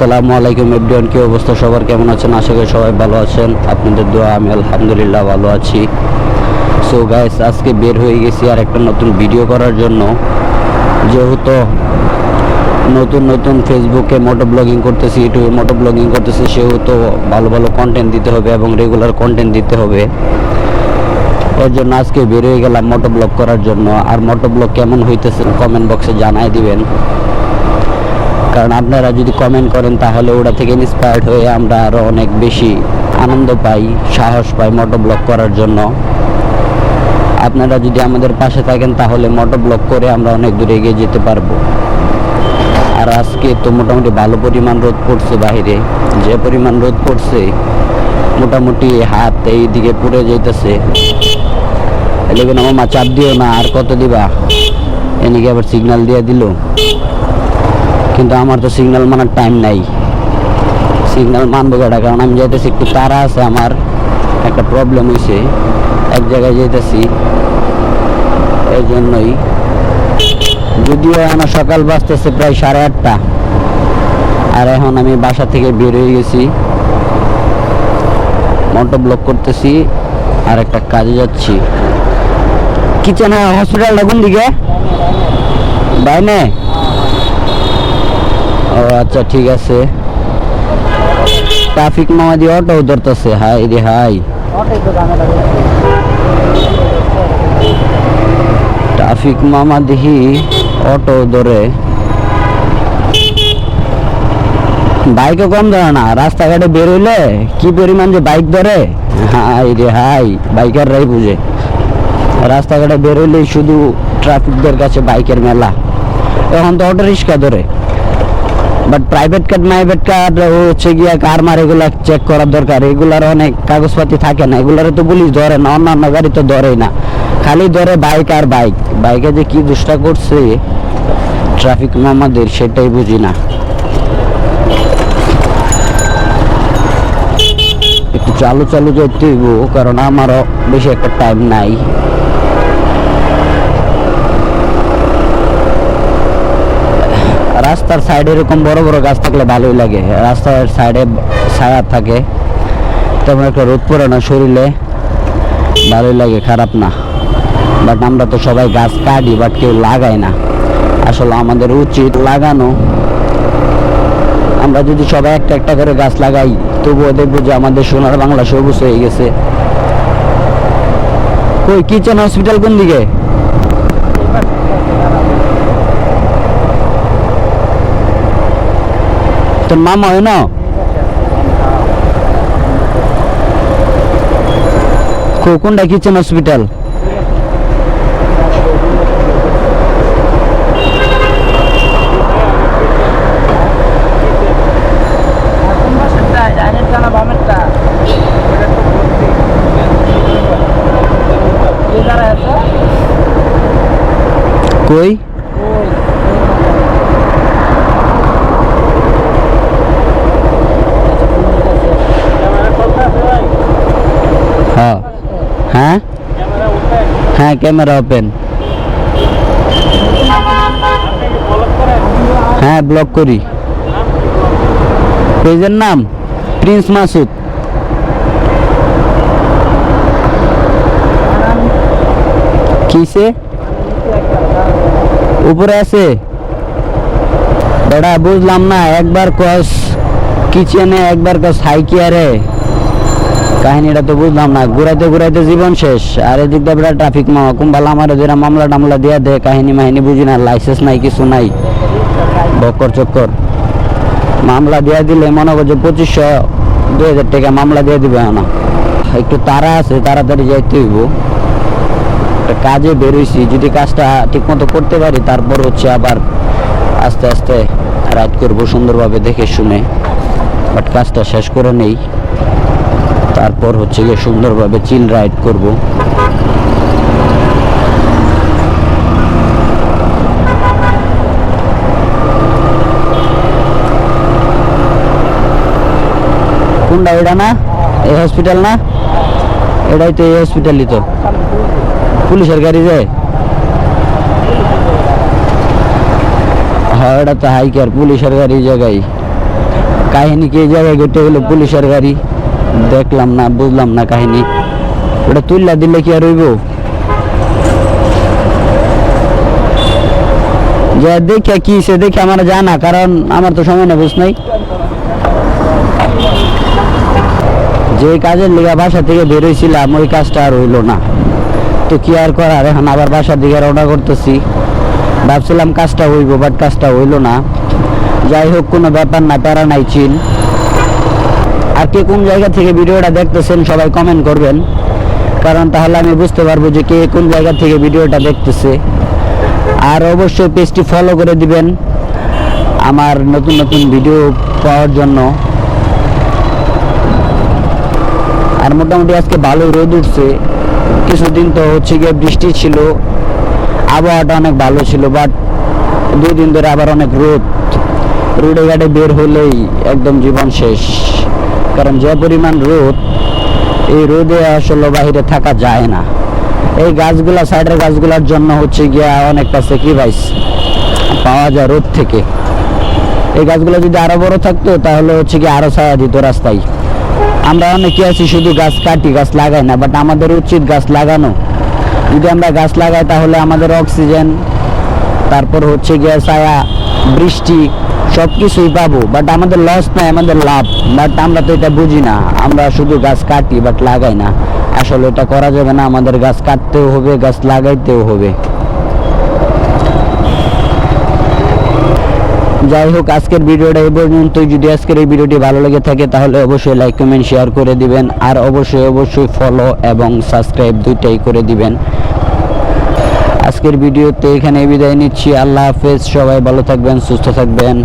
আসসালামু আলাইকুম এভরিওয়ান, কি অবস্থা সবার, কেমন আছেন? আশা করি সবাই ভালো আছেন। আপনাদের দোয়া আমি আলহামদুলিল্লাহ ভালো আছি। সো গাইস, আজকে বের হয়ে গেছি আর একটা নতুন ভিডিও করার জন্য। যেহেতু নতুন ফেসবুকে মোটো ব্লগিং করতেছি, ইউটিউবে মোটো ব্লগিং করতেছি, সেহেতু ভালো ভালো কন্টেন্ট দিতে হবে এবং রেগুলার কন্টেন্ট দিতে হবে। এর জন্য আজকে বের হয়ে গেলাম মোটো ব্লগ করার জন্য। আর মোটো ব্লগ কেমন হইতেছে কমেন্ট বক্সে জানাই দিবেন, কারণ আপনারা যদি কমেন্ট করেন তাহলে ওটা থেকে ইন্সপায়ার্ড হয়ে আমরা আরও অনেক বেশি আনন্দ পাই, সাহস পাই মোটো ব্লগ করার জন্য। আপনারা যদি আমাদের পাশে থাকেন তাহলে মোটো ব্লগ করে আমরা অনেক দূরে এগিয়ে যেতে পারবো। আর আজকে তো মোটামুটি ভালো পরিমাণ রোদ পড়ছে বাইরে, যে পরিমাণ রোদ পড়ছে মোটামুটি হাত এইদিকে পুড়ে যাইতেছে। এলেবেন আমার চাপ দিও না, আর কত দিবা, এদিকে আবার সিগন্যাল দিয়ে দিল। কিন্তু আমার তো সিগন্যাল মানার টাইম নাই, সিগন্যাল মানবো কেটা, কারণ আমি যাইতেছি একটু তাড়া আছে, আমার একটা প্রবলেম হয়েছে, এক জায়গায় যাইতেছি, এই জন্যই। যদিও আমার সকাল বাজতেছে প্রায় 8:30, আর এখন আমি বাসা থেকে বের হয়ে গেছি, মোটো ব্লগ করতেছি আর একটা কাজে যাচ্ছি। কিচেন হসপিটালটা কোন দিকে? বাইনে? ও আচ্ছা, ঠিক আছে। ট্রাফিক মামা দিয়ে অটো ধরতেছে, হাই রে হাই, ট্রাফিক মামা দেখি অটো ধরে। বাইকও কম ধরে না, রাস্তাঘাটে বের হইলে কি পরিমাণ যে বাইক ধরে, হাই রে হাই, বাইকাররাই বুঝে। রাস্তাঘাটে বের হইলেই শুধু ট্রাফিকদের কাছে বাইকের মেলা। এখন তো অটো রিক্সা ধরে, but private car private car হচ্ছে গিয়া কার মার এগুলা চেক করার দরকার। এগুলার অনেক কাগজপাতি থাকে না, এগুলার তো পুলিশ ধরে না, অন্যান্য গাড়ি তো ধরেই না, খালি ধরে বাইক। আর বাইকে যে কি দুষ্টা করছে ট্রাফিক মামাদের, সেটাই বুঝি না। একটু চালু যেতে হইব, কারণ আমারও বেশি একটা টাইম নাই। রাস্তার সাইডে এরকম বড় বড় গাছ থাকলে ভালোই লাগে, রাস্তার সাইডে ছায়া থাকে, তেমন একটা রোদ পড়ে না শরীরে, ভালোই লাগে, খারাপ না। বাট আমরা তো সবাই গাছ কাটি, বাট কেউ লাগায় না। আসলে আমাদের উচিত লাগানো। আমরা যদি সবাই একটা করে গাছ লাগাই, তবুও দেখবো যে আমাদের সোনার বাংলা সবুজ হয়ে গেছে। কই কিচেন হসপিটাল কোন দিকে? তোর মামা হয় না? কোনটা কিচেন হসপিটাল? কই হ্যাঁ হ্যাঁ হ্যাঁ, ক্যামেরা ওপেন। হ্যাঁ, ব্লক করি। পেজের নাম প্রিন্স মাসুদ। কিসে উপরে আছে বেড়া? বুঝলাম না, একবার কস কিচেনে, একবার কস হাই কেয়ারে, কাহিনীটা তো বুঝলাম না। ঘুরাইতে জীবন শেষ। আর এদিক দিয়ে বেড়া ট্রাফিক মামা কুম্বালা আমার যেটা মামলা টামলা দিয়া দে, কাহিনী মাহিনী বুঝি না, লাইসেন্স নাই, কিছু নাই, বক্কর চক্কর। মামলা দিয়া দিলে মনে করছে 2500-2000 টাকা মামলা দিয়ে দিবে না। একটু তাড়া আছে, তাড়াতাড়ি যাইতে হইব। একটা কাজে বেরোইছি, যদি কাজটা ঠিক মতো করতে পারি তারপর হচ্ছে আবার আস্তে আস্তে রাইড করবো সুন্দরভাবে দেখে শুনে। বাট কাজটা শেষ করে নেই, তারপর হচ্ছে গিয়ে সুন্দরভাবে চিল রাইড করব। কোনটা? এটা না, এই হসপিটাল না? এটাই তো, এই হসপিটালই তো। পুলিশের গাড়ি যায়? হ্যাঁ, এটা তো হাই কেয়ার, পুলিশের গাড়ি জায়গায়। কাহিনী কি এই জায়গায় ঘটে হলো পুলিশের গাড়ি, দেখলাম না, বুঝলাম না কাহিনী। ওটা তুললা দিলে কি আর হইব? যে দেখে কি সে দেখে আমার জানা, কারণ আমার তো সময় না, বুঝ নাই। যে কাজের লিগা বাসা থেকে বেরোইছিলাম ওই কাজটা আর হইলো না, তো কি আর করার। এখন আবার বাসার দিকে রওনা করতেছি। ভাবছিলাম কাজটা হইব, বাট কাজটা হইলো না। যাই হোক, কোনো ব্যাপার না, প্যারা নাই, চিল। আর কে কোন জায়গা থেকে ভিডিওটা দেখতেছেন সবাই কমেন্ট করবেন, কারণ তাহলে আমি বুঝতে পারবো যে কে কোন জায়গা থেকে ভিডিওটা দেখতেছে। আর অবশ্যই পেজটি ফলো করে দিবেন আমার নতুন নতুন ভিডিও পাওয়ার জন্য। আর মোটামুটি আজকে ভালো রোদ উঠছে, কিছুদিন তো হচ্ছে গিয়ে বৃষ্টি ছিল, আবহাওয়াটা অনেক ভালো ছিল, বাট 2 দিন ধরে আবার অনেক রোডে ঘাটে বের হলেই একদম জীবন শেষ। কারণ যে পরিমাণ রোদ, এই রোদে আসলে বাইরে থাকা যায় না। এই গাছগুলা, সাইডের গাছগুলার জন্য হচ্ছে গিয়া অনেকটা স্যাক্রিফাইস পাওয়া যায় রোদ থেকে। এই গাছগুলো যদি আরো বড় থাকতো তাহলে হচ্ছে গিয়ে আরো ছায়া দিত রাস্তায়। আমরা অনেকে আছি শুধু গাছ কাটি, গাছ লাগাই না, বাট আমাদের উচিত গাছ লাগানো। যদি আমরা গাছ লাগাই তাহলে আমাদের অক্সিজেন, তারপর হচ্ছে গিয়ে ছায়া, বৃষ্টি সব কিছুই পাবো। বাট আমাদের লস নাই, আমাদের লাভ। বাট আমরা তো এটা বুঝি না, আমরা শুধু গাছ কাটি বাট লাগাই না। আসলে এটা করা যাবে না, আমাদের গাছ কাটতেও হবে, গাছ লাগাইতেও হবে। যাই হোক, আজকের ভিডিওটা এই পর্যন্তই। যদি আজকের এই ভিডিওটি ভালো লেগে থাকে তাহলে অবশ্যই লাইক, কমেন্ট, শেয়ার করে দিবেন। আর অবশ্যই ফলো এবং সাবস্ক্রাইব দুইটাই করে দিবেন। আজকের ভিডিওতে এখানে বিদায় নিচ্ছি। আল্লাহ হাফেজ, সবাই ভালো থাকবেন, সুস্থ থাকবেন।